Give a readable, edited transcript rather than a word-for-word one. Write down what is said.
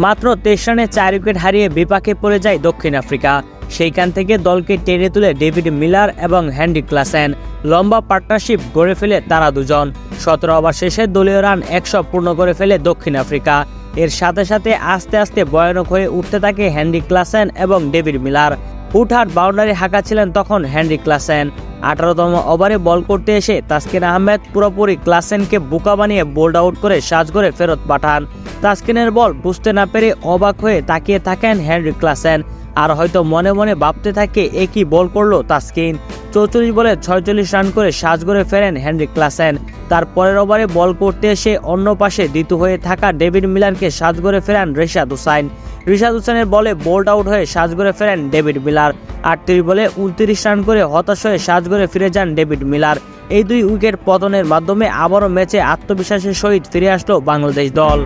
মাত্র 23 রানে 4 উইকেট হারিয়ে বিপাকে পড়ে যায় দক্ষিণ আফ্রিকা। সেইখান থেকে দলকে টেনে তুলে ডেভিড মিলার এবং হেনরিক ক্লাসেন লম্বা পার্টনারশিপ গড়ে ফেলে তারা দুজন। 17 ওভার শেষে দলীয় রান 100 পূর্ণ করে ফেলে দক্ষিণ আফ্রিকা। এর সাথে সাথে আস্তে আস্তে ভয়ানক হয়ে উঠতে থাকে হেনরিক ক্লাসেন এবং ডেভিড মিলার। হুটহাট বাউন্ডারি হাঁকাচ্ছিলেন তখন হেনরিক ক্লাসেন। 18তম ওভারে বল করতে এসে তাসকিন আহমেদ পুরোপুরি ক্লাসেনকে বোকা বানিয়ে বোল্ড আউট করে সাজঘরে ফেরত পাঠান। তাসকিনের বল বুঝতে না পেরে অবাক হয়ে তাকিয়ে থাকেন হেনরিক ক্লাসেন, আর হয়তো মনে মনে ভাবতে থাকে একই বল করলো তাসকিন। 44 বলে 46 রান করে সাজঘরে ফেরেন হেনরিক ক্লাসেন। তার পরের ওভারে বল করতে এসে অন্য পাশে দ্বিতু হয়ে থাকা ডেভিড মিলারকে সাজঘরে ফেরান রিশাদ হোসাইন। রিশাদ হোসেনের বলে বোল্ড আউট হয়ে সাজঘরে ফেরেন ডেভিড মিলার। 38 বলে 29 রান করে হতাশ হয়ে সাজঘরে ফিরে যান ডেভিড মিলার। এই 2 উইকেট পতনের মাধ্যমে আবারও ম্যাচে আত্মবিশ্বাসের সহিত ফিরে আসলো বাংলাদেশ দল।